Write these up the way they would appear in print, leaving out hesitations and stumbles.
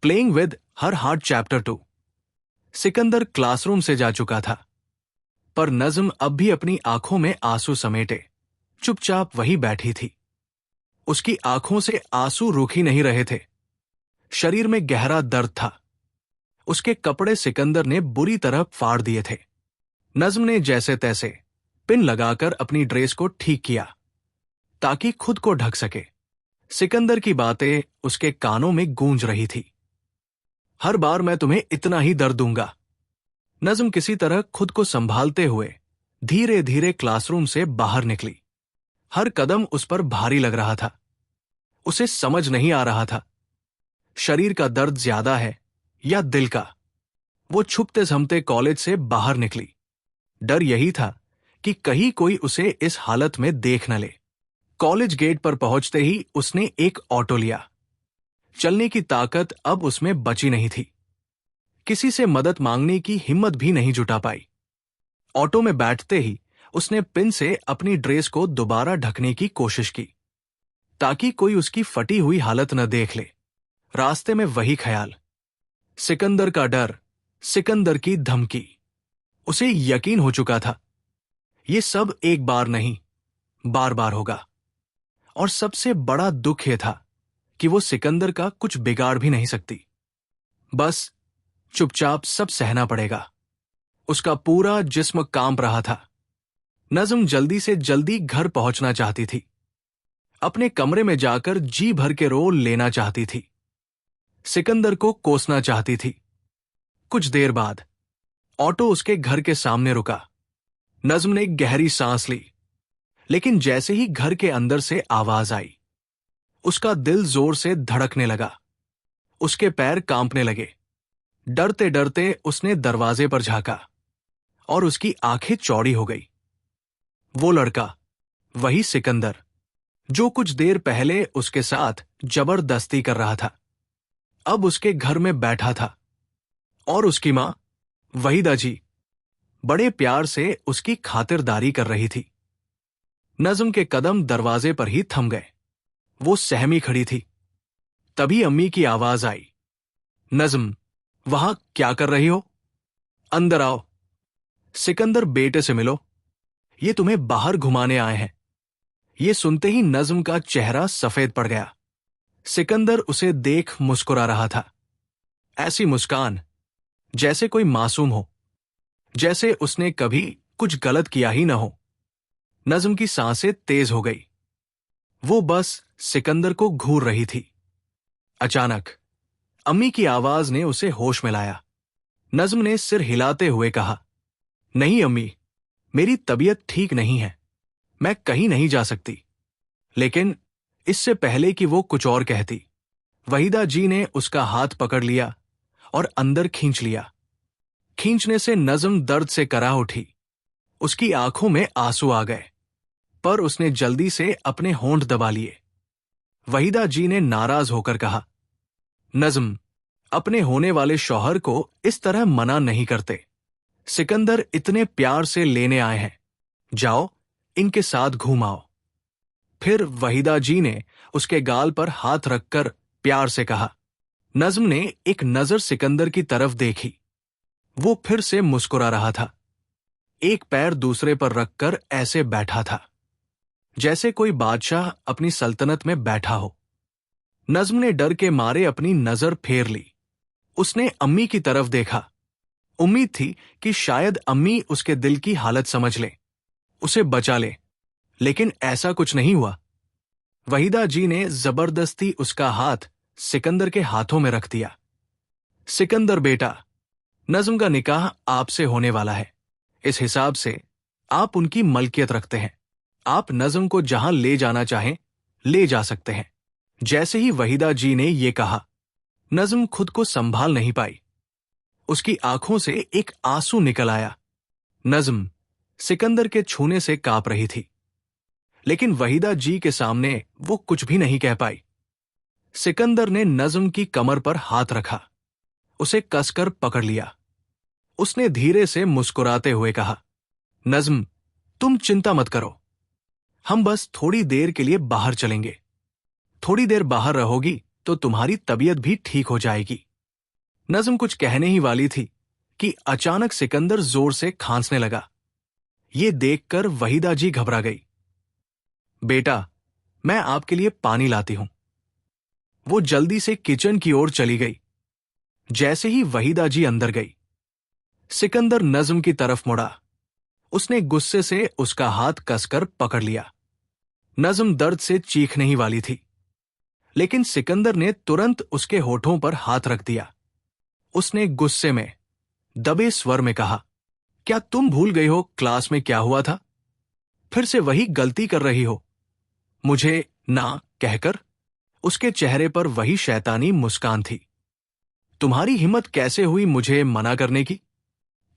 Playing with her heart chapter 2। Sikandar classroom से जा चुका था, पर नज्म अब भी अपनी आंखों में आंसू समेटे चुपचाप वहीं बैठी थी। उसकी आंखों से आंसू रुक ही नहीं रहे थे। शरीर में गहरा दर्द था। उसके कपड़े सिकंदर ने बुरी तरह फाड़ दिए थे। नज्म ने जैसे तैसे पिन लगाकर अपनी ड्रेस को ठीक किया ताकि खुद को ढक सके। सिकंदर की बातें उसके कानों में गूंज रही थी। हर बार मैं तुम्हें इतना ही दर्द दूंगा। नज्म किसी तरह खुद को संभालते हुए धीरे धीरे क्लासरूम से बाहर निकली। हर कदम उस पर भारी लग रहा था। उसे समझ नहीं आ रहा था, शरीर का दर्द ज्यादा है या दिल का। वो छुपते समते कॉलेज से बाहर निकली। डर यही था कि कहीं कोई उसे इस हालत में देख न ले। कॉलेज गेट पर पहुंचते ही उसने एक ऑटो लिया। चलने की ताकत अब उसमें बची नहीं थी। किसी से मदद मांगने की हिम्मत भी नहीं जुटा पाई। ऑटो में बैठते ही उसने पिन से अपनी ड्रेस को दोबारा ढकने की कोशिश की ताकि कोई उसकी फटी हुई हालत न देख ले। रास्ते में वही ख्याल, सिकंदर का डर, सिकंदर की धमकी। उसे यकीन हो चुका था ये सब एक बार नहीं, बार बार होगा। और सबसे बड़ा दुख यह था कि वो सिकंदर का कुछ बिगाड़ भी नहीं सकती। बस चुपचाप सब सहना पड़ेगा। उसका पूरा जिस्म कांप रहा था। नज्म जल्दी से जल्दी घर पहुंचना चाहती थी। अपने कमरे में जाकर जी भर के रो लेना चाहती थी। सिकंदर को कोसना चाहती थी। कुछ देर बाद ऑटो उसके घर के सामने रुका। नज्म ने गहरी सांस ली, लेकिन जैसे ही घर के अंदर से आवाज आई, उसका दिल जोर से धड़कने लगा। उसके पैर कांपने लगे। डरते डरते उसने दरवाजे पर झांका और उसकी आंखें चौड़ी हो गई। वो लड़का, वही सिकंदर, जो कुछ देर पहले उसके साथ जबरदस्ती कर रहा था, अब उसके घर में बैठा था। और उसकी मां, वहीदा जी, बड़े प्यार से उसकी खातिरदारी कर रही थी। नज्म के कदम दरवाजे पर ही थम गए। वो सहमी खड़ी थी। तभी अम्मी की आवाज आई, नज्म, वहां क्या कर रही हो? अंदर आओ। सिकंदर, बेटे से मिलो, ये तुम्हें बाहर घुमाने आए हैं। ये सुनते ही नज्म का चेहरा सफेद पड़ गया। सिकंदर उसे देख मुस्कुरा रहा था। ऐसी मुस्कान जैसे कोई मासूम हो, जैसे उसने कभी कुछ गलत किया ही न हो। नज्म की सांसें तेज हो गई। वो बस सिकंदर को घूर रही थी। अचानक अम्मी की आवाज ने उसे होश में लाया। नज्म ने सिर हिलाते हुए कहा, नहीं अम्मी, मेरी तबीयत ठीक नहीं है, मैं कहीं नहीं जा सकती। लेकिन इससे पहले कि वो कुछ और कहती, वहीदा जी ने उसका हाथ पकड़ लिया और अंदर खींच लिया। खींचने से नज्म दर्द से कराह उठी। उसकी आंखों में आंसू आ गए, पर उसने जल्दी से अपने होंठ दबा लिए। वहीदा जी ने नाराज होकर कहा, नज्म, अपने होने वाले शौहर को इस तरह मना नहीं करते। सिकंदर इतने प्यार से लेने आए हैं, जाओ इनके साथ घूम आओ। फिर वहीदा जी ने उसके गाल पर हाथ रखकर प्यार से कहा। नज्म ने एक नजर सिकंदर की तरफ देखी। वो फिर से मुस्कुरा रहा था। एक पैर दूसरे पर रखकर ऐसे बैठा था जैसे कोई बादशाह अपनी सल्तनत में बैठा हो। नज्म ने डर के मारे अपनी नजर फेर ली। उसने अम्मी की तरफ देखा। उम्मीद थी कि शायद अम्मी उसके दिल की हालत समझ ले, उसे बचा ले, लेकिन ऐसा कुछ नहीं हुआ। वहीदा जी ने जबरदस्ती उसका हाथ सिकंदर के हाथों में रख दिया। सिकंदर बेटा, नज्म का निकाह आपसे होने वाला है। इस हिसाब से आप उनकी मलकियत रखते हैं। आप नज्म को जहां ले जाना चाहें ले जा सकते हैं। जैसे ही वहीदा जी ने यह कहा, नज्म खुद को संभाल नहीं पाई। उसकी आंखों से एक आंसू निकल आया। नज्म सिकंदर के छूने से कांप रही थी, लेकिन वहीदा जी के सामने वो कुछ भी नहीं कह पाई। सिकंदर ने नज्म की कमर पर हाथ रखा, उसे कसकर पकड़ लिया। उसने धीरे से मुस्कुराते हुए कहा, नज्म, तुम चिंता मत करो, हम बस थोड़ी देर के लिए बाहर चलेंगे। थोड़ी देर बाहर रहोगी तो तुम्हारी तबीयत भी ठीक हो जाएगी। नज़म कुछ कहने ही वाली थी कि अचानक सिकंदर जोर से खांसने लगा। ये देखकर वहीदा जी घबरा गई। बेटा, मैं आपके लिए पानी लाती हूं। वो जल्दी से किचन की ओर चली गई। जैसे ही वहीदा जी अंदर गई, सिकंदर नज़म की तरफ मुड़ा। उसने गुस्से से उसका हाथ कसकर पकड़ लिया। नज़म दर्द से चीखने ही वाली थी, लेकिन सिकंदर ने तुरंत उसके होठों पर हाथ रख दिया। उसने गुस्से में दबे स्वर में कहा, क्या तुम भूल गई हो क्लास में क्या हुआ था? फिर से वही गलती कर रही हो? मुझे ना कहकर उसके चेहरे पर वही शैतानी मुस्कान थी। तुम्हारी हिम्मत कैसे हुई मुझे मना करने की?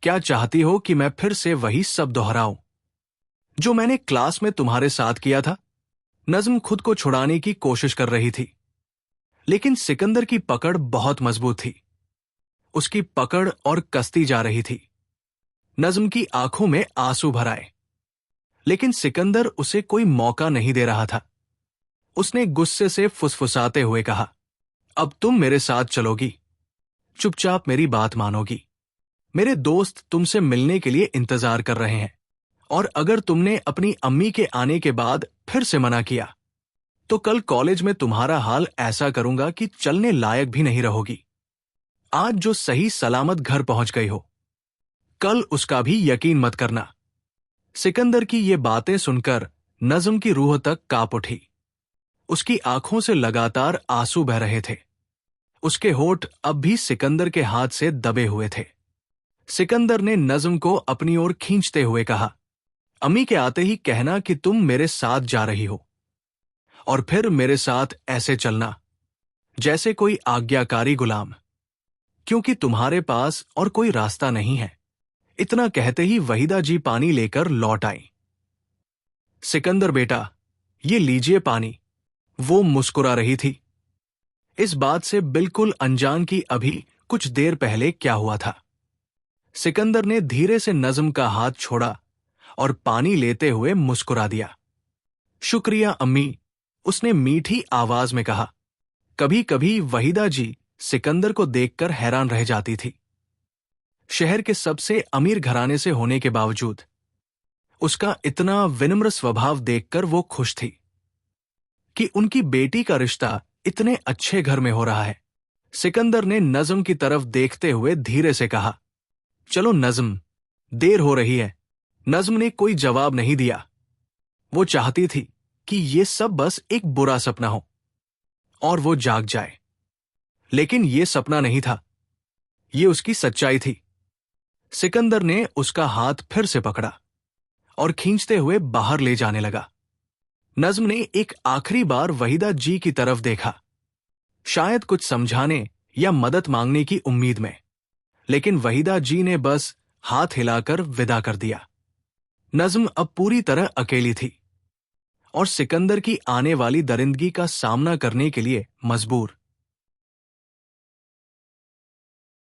क्या चाहती हो कि मैं फिर से वही सब दोहराऊं जो मैंने क्लास में तुम्हारे साथ किया था? नज़म खुद को छुड़ाने की कोशिश कर रही थी, लेकिन सिकंदर की पकड़ बहुत मजबूत थी। उसकी पकड़ और कसती जा रही थी। नज़म की आंखों में आंसू भर आए, लेकिन सिकंदर उसे कोई मौका नहीं दे रहा था। उसने गुस्से से फुसफुसाते हुए कहा, अब तुम मेरे साथ चलोगी? चुपचाप मेरी बात मानोगी? मेरे दोस्त तुमसे मिलने के लिए इंतजार कर रहे हैं, और अगर तुमने अपनी अम्मी के आने के बाद फिर से मना किया तो कल कॉलेज में तुम्हारा हाल ऐसा करूंगा कि चलने लायक भी नहीं रहोगी। आज जो सही सलामत घर पहुंच गई हो, कल उसका भी यकीन मत करना। सिकंदर की ये बातें सुनकर नज़म की रूह तक कांप उठी। उसकी आंखों से लगातार आंसू बह रहे थे। उसके होठ अब भी सिकंदर के हाथ से दबे हुए थे। सिकंदर ने नज़म को अपनी ओर खींचते हुए कहा, अम्मी के आते ही कहना कि तुम मेरे साथ जा रही हो, और फिर मेरे साथ ऐसे चलना जैसे कोई आज्ञाकारी गुलाम, क्योंकि तुम्हारे पास और कोई रास्ता नहीं है। इतना कहते ही वहीदा जी पानी लेकर लौट आई। सिकंदर बेटा, ये लीजिए पानी। वो मुस्कुरा रही थी, इस बात से बिल्कुल अनजान कि अभी कुछ देर पहले क्या हुआ था। सिकंदर ने धीरे से नज़म का हाथ छोड़ा और पानी लेते हुए मुस्कुरा दिया। शुक्रिया अम्मी, उसने मीठी आवाज में कहा। कभी कभी वहीदा जी सिकंदर को देखकर हैरान रह जाती थी। शहर के सबसे अमीर घराने से होने के बावजूद उसका इतना विनम्र स्वभाव देखकर वो खुश थी कि उनकी बेटी का रिश्ता इतने अच्छे घर में हो रहा है। सिकंदर ने नज़म की तरफ देखते हुए धीरे से कहा, चलो नज़म, देर हो रही है। नज़म ने कोई जवाब नहीं दिया। वो चाहती थी कि ये सब बस एक बुरा सपना हो और वो जाग जाए, लेकिन ये सपना नहीं था, ये उसकी सच्चाई थी। सिकंदर ने उसका हाथ फिर से पकड़ा और खींचते हुए बाहर ले जाने लगा। नज़म ने एक आखिरी बार वहीदा जी की तरफ देखा, शायद कुछ समझाने या मदद मांगने की उम्मीद में, लेकिन वहीदा जी ने बस हाथ हिलाकर विदा कर दिया। नज़म अब पूरी तरह अकेली थी और सिकंदर की आने वाली दरिंदगी का सामना करने के लिए मजबूर।